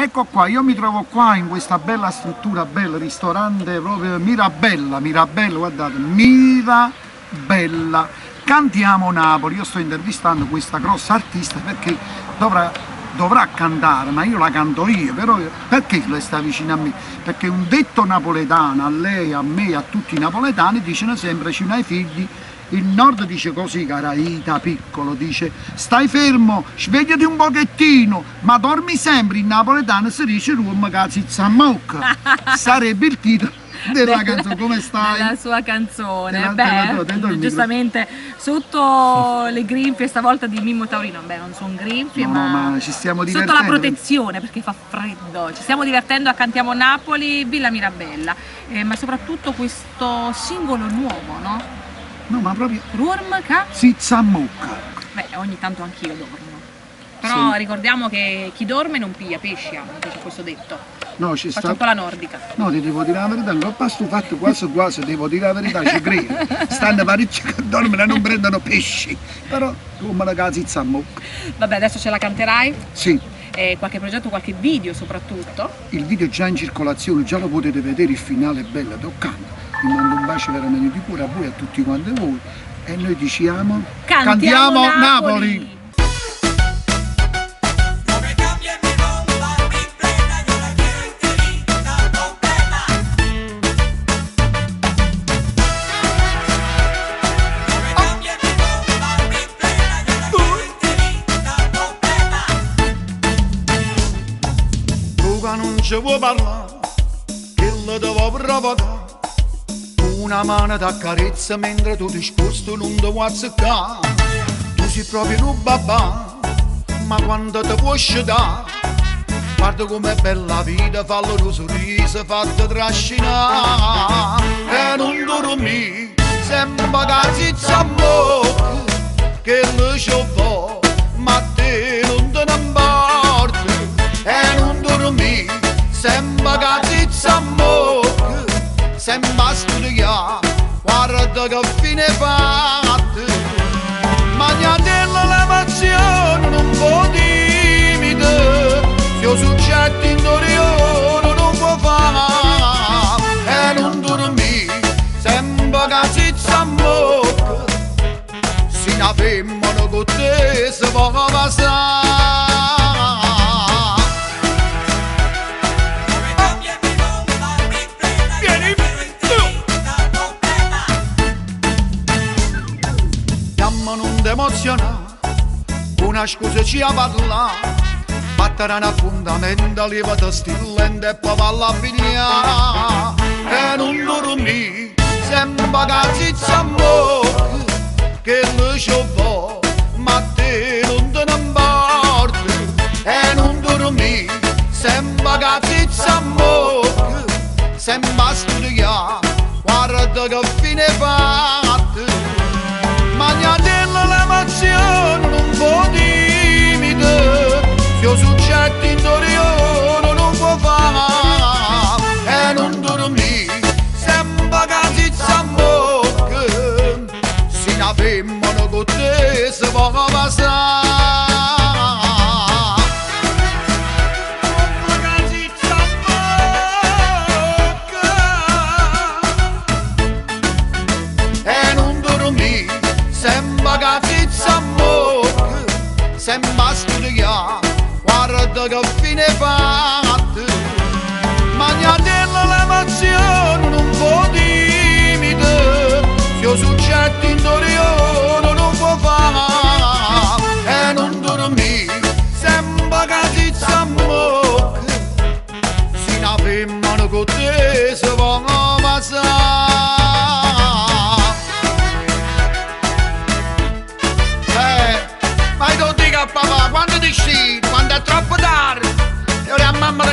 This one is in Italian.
Ecco qua, io mi trovo qua in questa bella struttura, bel ristorante proprio Mirabella, guardate, Mirabella. Cantiamo Napoli, io sto intervistando questa grossa artista perché dovrà cantare, ma io la canto io, però perché lei sta vicino a me? Perché un detto napoletano, a lei, a me, a tutti i napoletani, dicono sempre, ci hai figli. Il nord dice così, Caraita, piccolo, dice stai fermo, svegliati un pochettino, ma dormi sempre. In napoletano si dice ruom cazizzamocca. Sarebbe il titolo della canzone. Come stai? La sua canzone. Giustamente sotto le grinfie stavolta di Mimmo Taurino. Beh, non sono grinfie, ma ci stiamo divertendo. Sotto la protezione, perché fa freddo. Ci stiamo divertendo a Cantiamo Napoli, Villa Mirabella. Ma soprattutto questo singolo nuovo, no? No, ma proprio Ruormca? Zizzamocca. Beh, ogni tanto anch'io dormo. Però sì, ricordiamo che chi dorme non piglia pesci, c'è questo detto. No, Faccio un po' la nordica. No, ti devo dire la verità, non ho stufato quasi, devo dire la verità, ci credo. Stanno parecchi che dormono e non prendono pesci. Però come la Zizzamocca. Vabbè, adesso ce la canterai? Sì. Qualche progetto, qualche video soprattutto? Il video è già in circolazione, già lo potete vedere, il finale è bello, toccante. Vi mando un bacio veramente di cuore a voi e a tutti quanti voi e noi diciamo Cantiamo Napoli! Tu che non ci vuoi parlare, che lo devo provocare. Una mano ti accarezza mentre tu ti sposti non ti vuoi azzeccare. Tu sei proprio un babà, ma quando ti vuoi scegliere, guarda com'è bella la vita, fallo un sorriso, fatti trascinare. E non dormi, sembra che Zizzamocca, che lo ciò ma te non te ne importa. E non dormi, sembra che Zizzamocca, sembra studiare, guarda che fine fatta. Magnatella l'emozione non può timida, io soggetto interiore non può fare. E non dormi, sembra che Zizzamocca, se una femmina con te si può passare. Non ti emozionare, una scusa ci ha parlato, battere una fondamenta, levati stillente e poi va a pigliare. E non dormi, sembra che Zizzamocca, che lo ciò ma te non te ne importa. E non dormi, sembra che Zizzamocca, sembra studiare, guarda che fine fatta. Magnatella l'emozione non può timida, io soggetto interiore non può fare. E non dormi, sembra che Zizzamocca, se una femmina con te si può passare. Sembra che Zizzamocca, sembra studiare, guarda che fine fatta. Magnatella l'emozione non può timida, io soggetto interiore non può fare. E non dormi, sembra che Zizzamocca, se una femmina con te si può passare. Papà, quando ti scegli, quando è troppo tardi, io a mamma